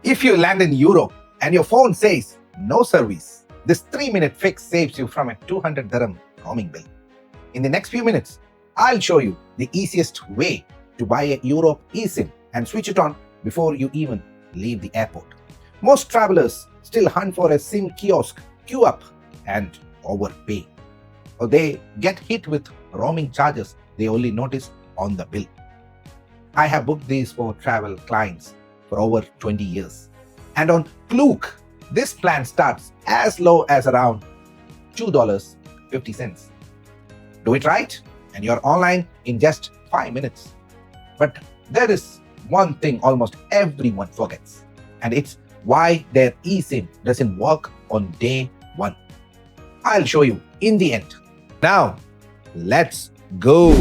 If you land in Europe and your phone says no service, this 3-minute fix saves you from a 200 dirham roaming bill. In the next few minutes, I'll show you the easiest way to buy a Europe eSIM and switch it on before you even leave the airport. Most travelers still hunt for a SIM kiosk, queue up, and overpay. Or they get hit with roaming charges they only notice on the bill. I have booked these for travel clients for over 20 years. And on Klook, this plan starts as low as around $2.50. Do it right, and you're online in just 5 minutes. But there is one thing almost everyone forgets, and it's why their eSIM doesn't work on day one. I'll show you in the end. Now, let's go.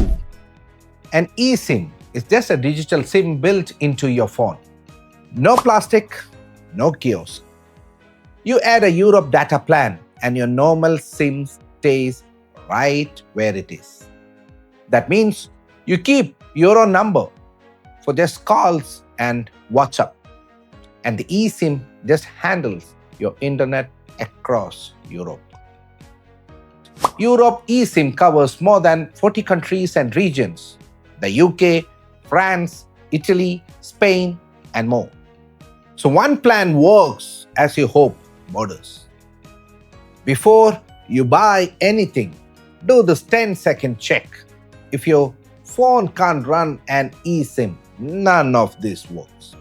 An eSIM is just a digital SIM built into your phone. No plastic, no kiosk. You add a Europe data plan and your normal SIM stays right where it is. That means you keep your own number for just calls and WhatsApp. And the eSIM just handles your internet across Europe. Europe eSIM covers more than 40 countries and regions: the UK, France, Italy, Spain, and more. So one plan works as you hope borders. Before you buy anything, do this 10-second check. If your phone can't run an eSIM, none of this works.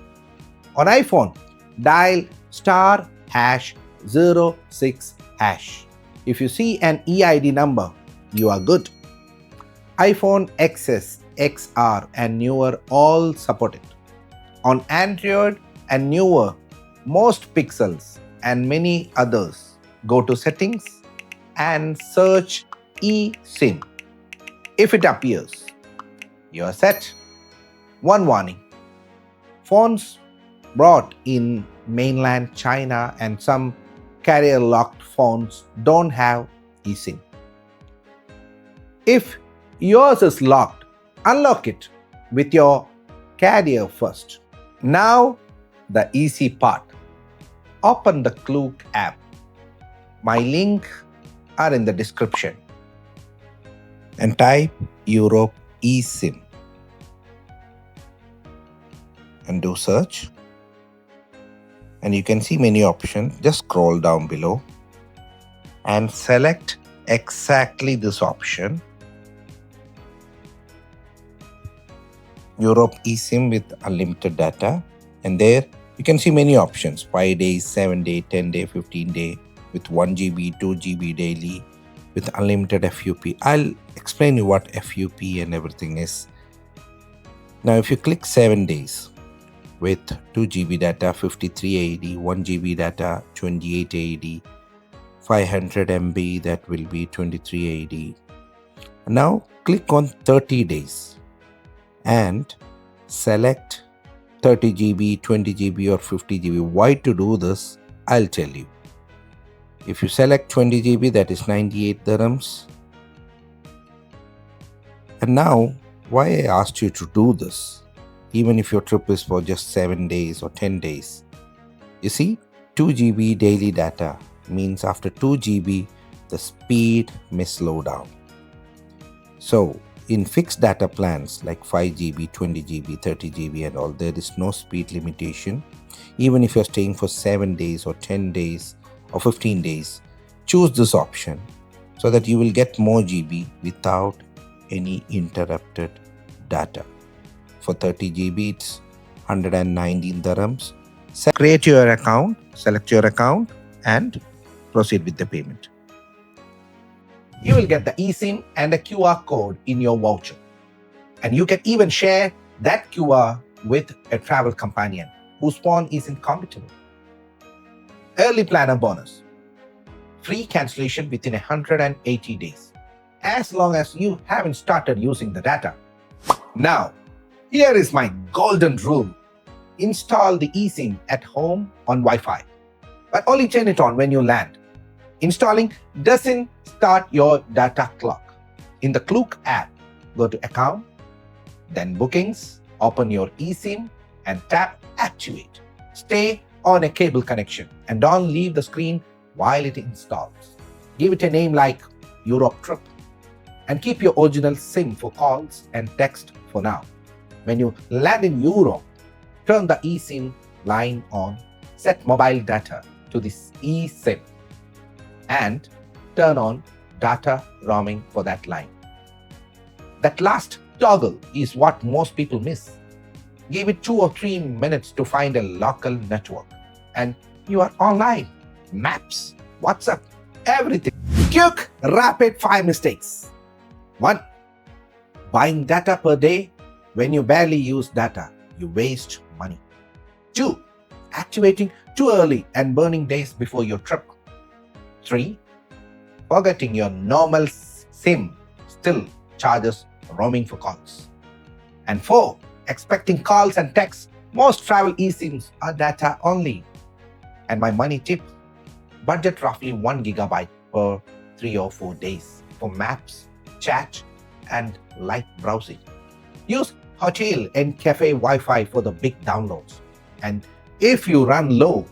On iPhone, dial *#06#. If you see an EID number, you are good. iPhone XS, XR, and newer all support it. On Android and newer, most Pixels and many others, go to Settings and search eSIM. If it appears, you are set. One warning: phones brought in mainland China and some carrier-locked phones don't have eSIM. If yours is locked, unlock it with your carrier first. Now, the easy part. Open the Klook app. My link are in the description. And type Europe eSIM. And do search. And you can see many options. Just scroll down below and select exactly this option. Europe eSIM with unlimited data. And there you can see many options: 5 days, 7 day, 10 day, 15 day, with 1 GB, 2 GB daily, with unlimited FUP. I'll explain you what FUP and everything is. Now if you click 7 days with 2 GB data, 53 AED, 1 GB data, 28 AED, 500 MB, that will be 23 AED. Now click on 30 days and select 30 GB, 20 GB or 50 GB. Why to do this? I'll tell you. If you select 20 GB, that is 98 dirhams. And now, why I asked you to do this, even if your trip is for just 7 days or 10 days. You see, 2 GB daily data means after 2 GB, the speed may slow down. So, in fixed data plans like 5 GB, 20 GB, 30 GB and all, there is no speed limitation. Even if you're staying for 7 days or 10 days or 15 days, choose this option so that you will get more GB without any interrupted data. For 30 GB, it's 119 dirhams. Create your account, select your account and proceed with the payment. You will get the eSIM and a QR code in your voucher. And you can even share that QR with a travel companion whose phone isn't compatible. Early planner bonus. Free cancellation within 180 days, as long as you haven't started using the data. Now, here is my golden rule. Install the eSIM at home on Wi-Fi, but only turn it on when you land. Installing doesn't start your data clock. In the Klook app, go to Account, then Bookings, open your eSIM and tap Activate. Stay on a cable connection and don't leave the screen while it installs. Give it a name like Europe Trip and keep your original SIM for calls and text for now. When you land in Europe, turn the eSIM line on, set mobile data to this eSIM, and turn on data roaming for that line. That last toggle is what most people miss. Give it 2 or 3 minutes to find a local network, and you are online. Maps, WhatsApp, everything. Quick, rapid 5 mistakes. 1. Buying data per day when you barely use data. You waste money. 2. Activating too early and burning days before your trip. 3. Forgetting your normal SIM still charges roaming for calls. And 4. Expecting calls and texts. Most travel eSIMs are data only. And my money tip, budget roughly 1 gigabyte per 3 or 4 days for maps, chat, and light browsing. Use hotel and cafe Wi-Fi for the big downloads. And if you run low,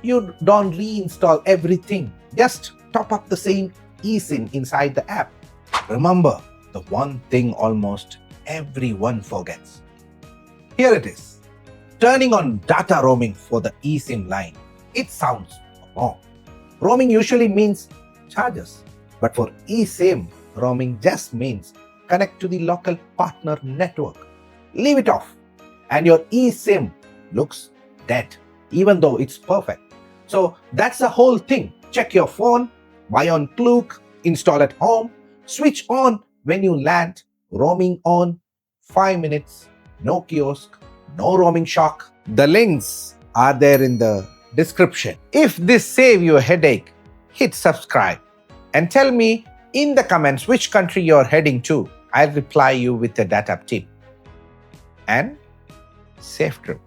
you don't reinstall everything. Just top up the same eSIM inside the app. Remember, the one thing almost everyone forgets. Here it is. Turning on data roaming for the eSIM line. It sounds wrong. Roaming usually means charges, but for eSIM, roaming just means connect to the local partner network. Leave it off, and your eSIM looks dead, even though it's perfect. So that's the whole thing. Check your phone, buy on Klook, install at home, switch on when you land, roaming on, 5 minutes, no kiosk, no roaming shock. The links are there in the description. If this saved you a headache, hit subscribe and tell me in the comments which country you're heading to. I'll reply you with a data tip. And safe trip.